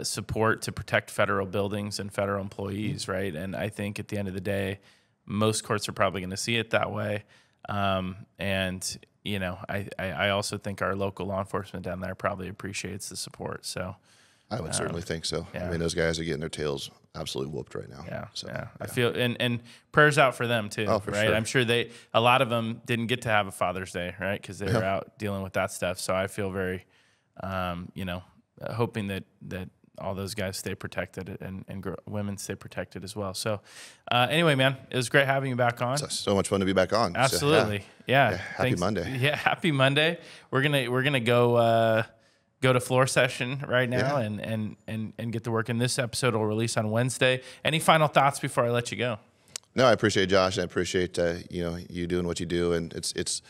Speaker 1: support to protect federal buildings and federal employees, right? And I think at the end of the day, most courts are probably going to see it that way. And I also think our local law enforcement down there probably appreciates the support. So
Speaker 2: I would certainly think so. Yeah. I mean, those guys are getting their tails absolutely whooped right now.
Speaker 1: Yeah. So I feel and prayers out for them too.
Speaker 2: For
Speaker 1: right.
Speaker 2: Sure.
Speaker 1: I'm sure a lot of them didn't get to have a Father's Day, right? Because they were out dealing with that stuff. So I feel very, hoping that all those guys stay protected and women stay protected as well. So anyway, man, it was great having you back on.
Speaker 2: It's so much fun to be back on.
Speaker 1: Absolutely. So, yeah.
Speaker 2: Happy Monday.
Speaker 1: Yeah. Happy Monday. We're gonna go to floor session right now and get to work. And this episode will release on Wednesday. Any final thoughts before I let you go?
Speaker 2: No, I appreciate Josh. I appreciate you doing what you do, and it's.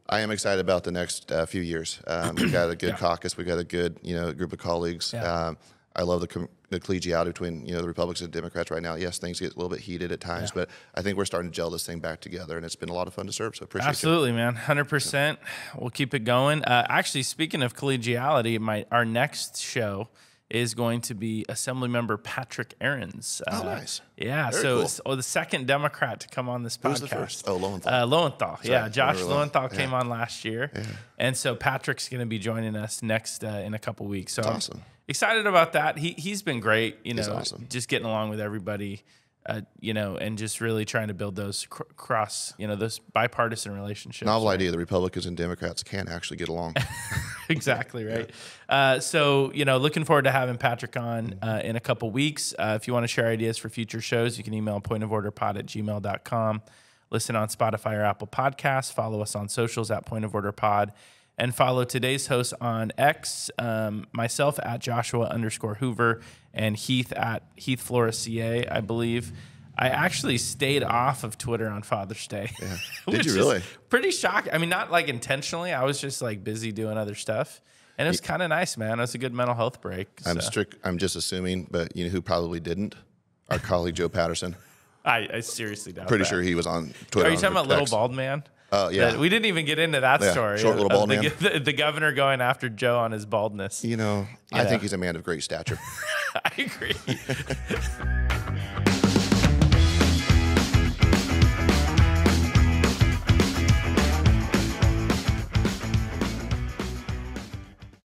Speaker 2: I am excited about the next few years. We've got a good caucus. We've got a good group of colleagues. Yeah. I love the collegiality between the Republicans and Democrats right now. Yes, things get a little bit heated at times, but I think we're starting to gel this thing back together, and it's been a lot of fun to serve. So appreciate it.
Speaker 1: Absolutely, man, 100%. We'll keep it going. Actually, speaking of collegiality, our next show is going to be Assemblymember Patrick Ahrens.
Speaker 2: Oh, nice.
Speaker 1: Yeah,
Speaker 2: Very cool.
Speaker 1: The second Democrat to come on this podcast.
Speaker 2: Who's the first? Oh, Lowenthal.
Speaker 1: Lowenthal, yeah. Josh Lowenthal came on last year. Yeah. And so Patrick's going to be joining us next in a couple weeks. So
Speaker 2: that's awesome.
Speaker 1: I'm excited about that. He's been great,
Speaker 2: He's awesome.
Speaker 1: Just getting along with everybody. And just really trying to build those those bipartisan relationships.
Speaker 2: Novel idea. The Republicans and Democrats can actually get along.
Speaker 1: Exactly, right? So, looking forward to having Patrick on in a couple weeks. If you want to share ideas for future shows, you can email pointoforderpod@gmail.com. Listen on Spotify or Apple Podcasts. Follow us on socials @pointoforderpod. and follow today's host on X, myself at Joshua_Hoover, and Heath at Heath Flora CA, I believe. I actually stayed off of Twitter on Father's Day.
Speaker 2: Yeah. Did you really?
Speaker 1: Pretty shocked. I mean, not like intentionally. I was just like busy doing other stuff. And it was kind of nice, man. It was a good mental health break.
Speaker 2: I'm just assuming, but you know who probably didn't? Our colleague Joe Patterson.
Speaker 1: I seriously doubt
Speaker 2: Pretty
Speaker 1: that.
Speaker 2: sure he was on Twitter.
Speaker 1: Are you talking about Little Bald Man?
Speaker 2: Yeah.
Speaker 1: We didn't even get into that story.
Speaker 2: Short little bald man.
Speaker 1: The governor going after Joe on his baldness.
Speaker 2: You know, I think he's a man of great stature.
Speaker 1: I agree.